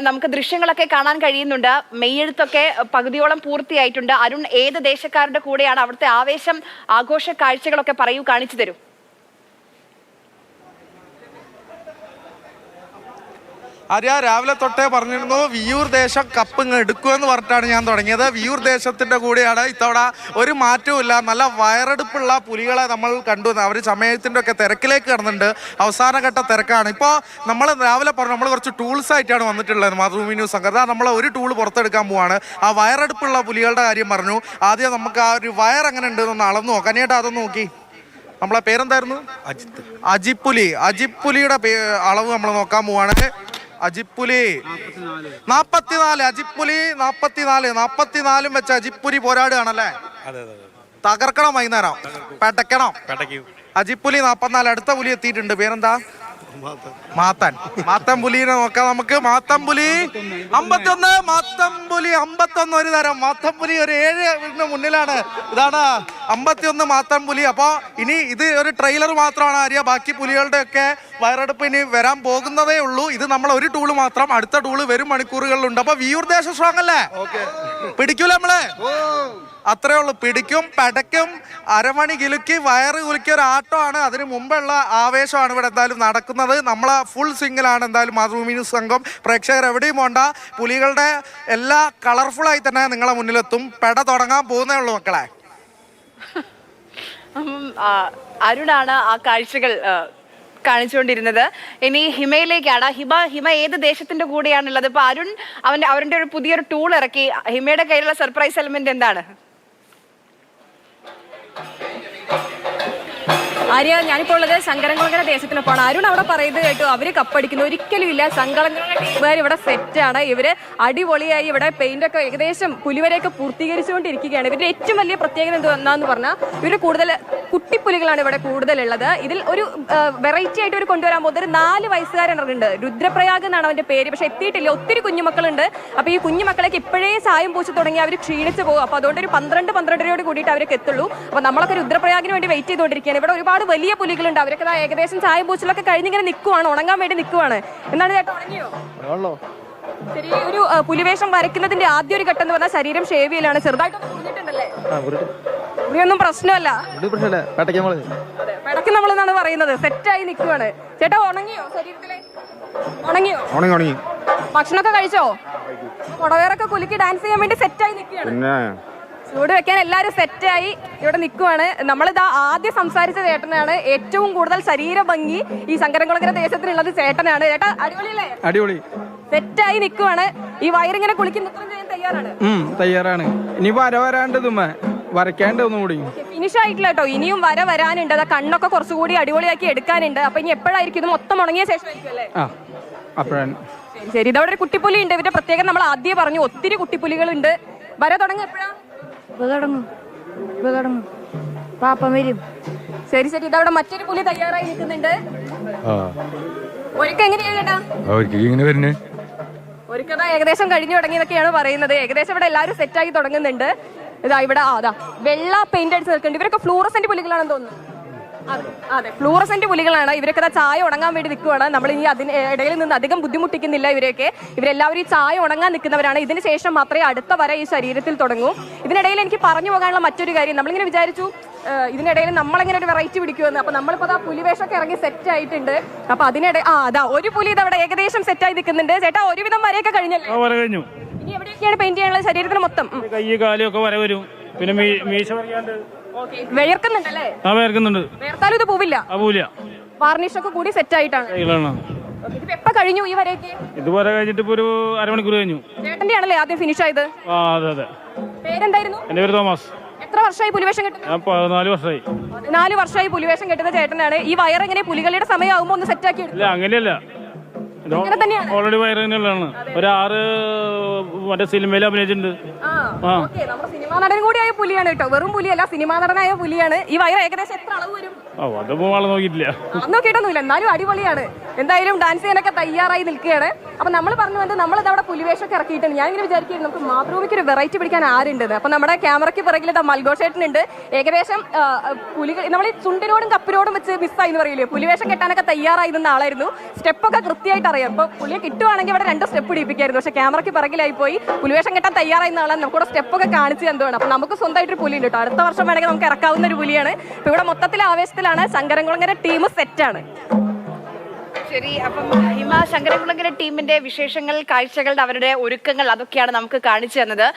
നമുക്ക് ദൃശ്യങ്ങളൊക്കെ കാണാൻ കഴിയുന്നുണ്ട്. മെയ്യെഴുത്തൊക്കെ പകുതിയോളം പൂർത്തിയായിട്ടുണ്ട്. അരുൺ, ഏത് ദേശക്കാരുടെ കൂടെയാണ്? അവിടുത്തെ ആവേശം, ആഘോഷ കാഴ്ചകളൊക്കെ പറയൂ, കാണിച്ചു തരൂ. ആര്യ, രാവിലെ തൊട്ടേ പറഞ്ഞിരുന്നു വിയൂർ ദേശം കപ്പ് എടുക്കുമെന്ന് പറഞ്ഞിട്ടാണ് ഞാൻ തുടങ്ങിയത്. വിയൂർ ദേശത്തിന്റെ കൂടെയാണ് ഇത്തവണ. ഒരു മാറ്റവും ഇല്ല. നല്ല വയറെടുപ്പുള്ള പുലികളെ നമ്മൾ കണ്ടു. അവർ സമയത്തിന്റെ ഒക്കെ തിരക്കിലേക്ക് കടന്നുണ്ട്. അവസാനഘട്ട തിരക്കാണ്. ഇപ്പോൾ നമ്മൾ രാവിലെ പറഞ്ഞു നമ്മൾ കുറച്ച് ടൂൾസ് ആയിട്ടാണ് വന്നിട്ടുള്ളത്. മാതൃഭൂമി ന്യൂസ് സംഘടന നമ്മൾ ഒരു ടൂൾ പുറത്തെടുക്കാൻ പോവാണ്. ആ വയറെടുപ്പുള്ള പുലികളുടെ കാര്യം പറഞ്ഞു. ആദ്യം നമുക്ക് ആ ഒരു വയർ എങ്ങനെ ഉണ്ട് എന്നൊന്ന് അളന്നു നോക്കാം. കനിയേട്ടാ, അതൊന്ന് നോക്കി. നമ്മളെ പേരെന്തായിരുന്നു? അജിപ്പുലി. അജിപ്പുലിയുടെ അളവ് നമ്മൾ നോക്കാൻ പോവാണ്. അജിപ്പുലി 44. അജിപ്പുലി 44 വെച്ച് അജിപ്പുലി പോരാടുകയാണല്ലേ? തകർക്കണം, വൈകുന്നേരം പെടക്കണം. അജിപ്പുലി 44. അടുത്ത പുലി എത്തിയിട്ടുണ്ട്. പേരെന്താ? മാത്തൻ പുലിനെ നോക്കാം നമുക്ക്. മാത്തമ്പുലി 51. മാത്തമ്പുലി 51 ഒരു തരം. മാത്തമ്പുലി ഒരു 7 മുന്നിലാണ്. ഇതാണ് 51 മാത്തമ്പുലി. അപ്പോൾ ഇനി ഇത് ഒരു ട്രെയിലർ മാത്രമാണ് ആര്യ. ബാക്കി പുലികളുടെ ഒക്കെ വയറെടുപ്പ് ഇനി വരാൻ പോകുന്നതേ ഉള്ളൂ. ഇത് നമ്മൾ ഒരു ടൂള് മാത്രം. അടുത്ത ടൂള് വരും മണിക്കൂറുകളിലുണ്ട്. അപ്പൊ വിയൂർ ദേശം സ്ട്രോങ് അല്ലേ? പിടിക്കൂല നമ്മള്? അത്രേ ഉള്ളൂ. പിടിക്കും, പടയ്ക്കും, അരമണി കിലുക്കി വയറ് കുലുക്കിയ ഒരു ആട്ടമാണ്. അതിന് മുമ്പുള്ള ആവേശമാണ് ഇവിടെ എന്തായാലും നടക്കുന്നത്. നമ്മളെ ഫുൾ സ്വിങ്ങിലാണ് എന്തായാലും മാതൃഭൂമി ന്യൂസ് സംഘം. പ്രേക്ഷകർ എവിടെയും പോണ്ട. പുലികളുടെ എല്ലാ കളർഫുള്ളായി തന്നെ നിങ്ങളെ മുന്നിലെത്തും. പെട തുടങ്ങാൻ പോകുന്നേ ഉള്ളൂ മക്കളെ. അരുണാണ് ആ കാഴ്ചകൾ കാണിച്ചുകൊണ്ടിരുന്നത്. ഇനി ഹിമയിലേക്കാണ്. ഹിമ ഏത് ദേശത്തിന്റെ കൂടെയാണുള്ളത്? ഇപ്പൊ അരുൺ അവരുടെ ഒരു പുതിയൊരു ടൂൾ ഇറക്കി. ഹിമയുടെ കയ്യിലുള്ള സർപ്രൈസ് എലമെന്റ് എന്താണ്? ആര്യ, ഞാനിപ്പോൾ ഉള്ളത് ശങ്കരൻകുളങ്ങര ദേശത്തിനൊപ്പമാണ്. അരുൺ അവിടെ പറയുന്നത് കേട്ടു, അവര് കപ്പടിക്കുന്നു. ഒരിക്കലും ഇല്ല. ശങ്കരൻകുളങ്ങര ടീമുകാർ ഇവിടെ സെറ്റാണ്. ഇവര് അടിപൊളിയായി ഇവിടെ പെയിന്റ് ഒക്കെ ഏകദേശം പുലിവരെയൊക്കെ പൂർത്തീകരിച്ചുകൊണ്ടിരിക്കുകയാണ്. ഇവരുടെ ഏറ്റവും വലിയ പ്രത്യേകത എന്താന്ന് പറഞ്ഞാൽ ഇവര് കൂടുതൽ കുട്ടിപ്പുലികളാണ് ഇവിടെ കൂടുതലുള്ളത്. ഇതിൽ ഒരു വെറൈറ്റി ആയിട്ട് ഇവർ കൊണ്ടുവരാൻ പോകുന്നത് ഒരു 4 വയസ്സുകാരുണ്ട്. രുദ്രപ്രയാഗ് എന്നാണ് അവന്റെ പേര്. പക്ഷെ എത്തിയിട്ടില്ല. ഒത്തിരി കുഞ്ഞുമക്കളുണ്ട്. അപ്പൊ ഈ കുഞ്ഞുമക്കളേക്ക് ഇപ്പോഴേ സായം പൂച്ച് തുടങ്ങി അവർ ക്ഷീണിച്ചു പോകും. അപ്പൊ അതുകൊണ്ട് ഒരു 12-12 കൂടിയിട്ട് അവർക്ക് എത്തുള്ളൂ. അപ്പൊ നമ്മളൊക്കെ രുദ്രപ്രയാഗിന് വേണ്ടി വെയിറ്റ് ചെയ്തുകൊണ്ടിരിക്കുകയാണ്. ഇവിടെ ഒരുപാട് വലിയ പുലികളുണ്ട്. അവരൊക്കെ ഏകദേശം ചായം പൂച്ചിലൊക്കെ കഴിഞ്ഞിങ്ങനെ നിൽക്കുവാണ്, ഉണങ്ങാൻ വേണ്ടി നിൽക്കുവാണ്. എന്താണ് ചേട്ടാ, ഉണങ്ങിയോ? ശരി. ഒരു പുലിവേഷം വരയ്ക്കുന്നതിന്റെ ആദ്യ ഒരു ഘട്ടം എന്ന് പറഞ്ഞാൽ ശരീരം ഷേവ് ചെയ്യലാണ്. ചെറുതായിട്ടൊന്നും കുഞ്ഞിട്ടുണ്ടല്ലേ? ഒന്നും പ്രശ്നമല്ല. പെടക്ക് നമ്മളെന്നാണ് പറയുന്നത്. സെറ്റായി നിൽക്കുവാണ്. ചേട്ടാ, ഉണങ്ങിയോ? ശരീരത്തിലെ ഉണങ്ങിയോ? ഭക്ഷണമൊക്കെ കഴിച്ചോ? കൊടവേറൊക്കെ കുലുക്കി ഡാൻസ് ചെയ്യാൻ വേണ്ടി സെറ്റായി നിൽക്കുകയാണ്. ചൂട് വെക്കാൻ എല്ലാവരും സെറ്റായി ഇവിടെ നിൽക്കുവാണ്. നമ്മളിതാ ആദ്യം സംസാരിച്ച ചേട്ടനാണ്. ഏറ്റവും കൂടുതൽ ശരീര ഭംഗി ഈ ശങ്കരൻകുളങ്ങര ദേശത്തിനുള്ളത് ചേട്ടനാണ്. ചേട്ടാ, അടിപൊളിയല്ലേ? അടിപൊളി. സെറ്റായി നിൽക്കുവാണ്. ഈ വയറിങ്ങനെ കുളിക്കുന്ന തയ്യാറാണ്. ഇനി വരാണ്ട് വരയ്ക്കാണ്ട് ഒന്നുകൂടി ഫിനിഷ് ആയിട്ടില്ല കേട്ടോ. ഇനിയും വരാനുണ്ട്. അതാ കണ്ണൊക്കെ കുറച്ചുകൂടി അടിപൊളിയാക്കി എടുക്കാനുണ്ട്. അപ്പൊ ഇനി എപ്പോഴായിരിക്കും ഇത് മൊത്തം ഉണങ്ങിയ ശേഷം ആയിരിക്കും അല്ലേ? അപ്പോഴാണ്. ശരി. ഇതവിടെ ഒരു കുട്ടിപ്പുലി ഉണ്ട്. ഇവരുടെ പ്രത്യേകം നമ്മൾ ആദ്യം പറഞ്ഞു. ഒത്തിരി കുട്ടിപ്പുലികളുണ്ട്. വര തുടങ്ങും എപ്പോഴാ? പാപ്പം വരും. ശരി. ഇതവിടെ മറ്റൊരു പുലി തയ്യാറായി നിൽക്കുന്നുണ്ട്. ഒരിക്കൽ എങ്ങനെയാണ് ചേട്ടാ? ഒരിക്കൽ ഏകദേശം കഴിഞ്ഞു തുടങ്ങിയതൊക്കെയാണ് പറയുന്നത്. ഏകദേശം ഇവിടെ എല്ലാവരും സെറ്റാക്കി തുടങ്ങുന്നുണ്ട്. ഇതാ ഇവിടെ വെള്ള പെയിന്റ് അടിച്ച് നിൽക്കുന്നുണ്ട്. ഇവരൊക്കെ ഫ്ലൂറസെന്റ് പുലികളാണെന്ന് തോന്നുന്നു. അതെ, ഫ്ലൂറസെന്റ് പുലികളാണ്. ഇവരൊക്കെ ചായ ഉണങ്ങാൻ വേണ്ടി നിൽക്കുവാണ്. നമ്മൾ ഇനി അതിന് ഇടയിൽ നിന്ന് അധികം ബുദ്ധിമുട്ടിക്കുന്നില്ല. ഇവരെല്ലാവരും ഈ ചായ ഉണങ്ങാൻ നിൽക്കുന്നവരാണ്. ഇതിന് ശേഷം മാത്രമേ അടുത്ത വര ഈ ശരീരത്തിൽ തുടങ്ങൂ. ഇതിനിടയിൽ എനിക്ക് പറഞ്ഞു പോകാനുള്ള മറ്റൊരു കാര്യം, നമ്മളിങ്ങനെ വിചാരിച്ചു ഇതിനിടയിൽ നമ്മളെങ്ങനെ ഒരു വെറൈറ്റി പിടിക്കുമെന്ന്. അപ്പൊ നമ്മളിപ്പോ പുലിവേഷമൊക്കെ ഇറങ്ങി സെറ്റ് ആയിട്ടുണ്ട്. അപ്പൊ അതിനിടെ ഒരു പുലി ഇതവിടെ ഏകദേശം സെറ്റായി നിൽക്കുന്നുണ്ട്. ചേട്ടാ, ഒരുവിധം വരെയൊക്കെ കഴിഞ്ഞല്ലോ? ഇനി എവിടെയൊക്കെയാണ് പെയിന്റ് ചെയ്യാനുള്ള ശരീരത്തിന് മൊത്തം? കൈ കാലൊക്കെ വര വരും. പിന്നെ മീശ വിയർക്കുന്നുണ്ടല്ലേ? വേർത്താലും ഇത് പോവില്ല. വാർണിഷ് ഒക്കെ കൂടി സെറ്റ് ആയിട്ടാണ്. എപ്പോ കഴിഞ്ഞു ഈ വരയൊക്കെ? ഇതുവരെ കഴിഞ്ഞിട്ട് ഒരു അരമണിക്കൂർ കഴിഞ്ഞു. ചേട്ടന്റെ ആണല്ലേ ആദ്യം ഫിനിഷ് ആയത്? പേരെന്തായിരുന്നു? എന്റെ പേര് തോമസ്. എത്ര വർഷമായി പുലിവേഷം കെട്ടുന്നത്? 14 വർഷമായി. 4 വർഷമായി പുലിവേഷം കെട്ടുന്ന ചേട്ടനാണ്. ഈ വയർ എങ്ങനെ പുലികളുടെ സമയമാകുമ്പോ ഒന്ന് സെറ്റ് ആക്കി? അങ്ങനെയല്ല, ഓൾറെഡി വയറ് തന്നെയുള്ളതാണ്. ഒരു 6 മറ്റേ സിനിമയിൽ അഭിനയിച്ചിട്ടുണ്ട്. സിനിമാ നടൻ കൂടിയായ പുലിയാണ് കേട്ടോ. വെറും പുലിയല്ല, സിനിമാ നടനായ പുലിയാണ്. ഈ വയറ് ഏകദേശം എത്ര അളവ് വരും? നോക്കിയിട്ടൊന്നുമില്ല, എന്നാലും അടിപൊളിയാണ്. എന്തായാലും ഡാൻസ് ചെയ്യാനൊക്കെ തയ്യാറായി നിൽക്കുകയാണ്. അപ്പൊ നമ്മൾ പറഞ്ഞു വന്നത് നമ്മളിതവിടെ പുലിവേഷമൊക്കെ ഇറക്കിയിട്ടുണ്ട്. ഞാനിങ്ങനെ വിചാരിക്കുന്നു നമുക്ക് മാതൃഭൂമിക്ക് ഒരു വെറൈറ്റി പിടിക്കാൻ ആരുണ്ടെന്ന്. അപ്പൊ നമ്മുടെ ക്യാമറയ്ക്ക് പിറകിൽ മൽഗോഷേട്ടനുണ്ട്. ഏകദേശം പുലികൾ നമ്മൾ ഈ ചുണ്ടിനോടും കപ്പിനോടും വെച്ച് മിസ്സായി എന്ന് പറയില്ലേ, പുലിവേഷം കെട്ടാനൊക്കെ തയ്യാറായി നിന്ന ആളായിരുന്നു. സ്റ്റെപ്പൊക്കെ കൃത്യമായിട്ട് പറയാം. ഇപ്പൊ പുലിയെ കിട്ടുവാണെങ്കിൽ ഇവിടെ 2 സ്റ്റെപ്പ് ഇടിപ്പിക്കായിരുന്നു. പക്ഷെ ക്യാമറയ്ക്ക് പിറകിലായി പോയി. പുലിവേഷം കെട്ടാൻ തയ്യാറായി നാളെ നമുക്കൂടെ സ്റ്റെപ്പൊക്കെ കാണിച്ചു എന്താണ്. അപ്പൊ നമുക്ക് സ്വന്തമായിട്ടൊരു പുലി ഉണ്ട് കേട്ടോ. അടുത്ത വർഷം വേണമെങ്കിൽ നമുക്ക് ഇറക്കാവുന്ന ഒരു പുലിയാണ്. ഇപ്പൊ ഇവിടെ മൊത്തത്തിൽ ആവേശത്തിലാണ്. ശങ്കരൻകുളങ്ങര ടീം സെറ്റാണ്. ശരി, അപ്പം ഹിമ, ശങ്കരൻകുളങ്ങര ടീമിന്റെ വിശേഷങ്ങൾ, കാഴ്ചകൾ, അവരുടെ ഒരുക്കങ്ങൾ, അതൊക്കെയാണ് നമുക്ക് കാണിച്ചു തന്നത്.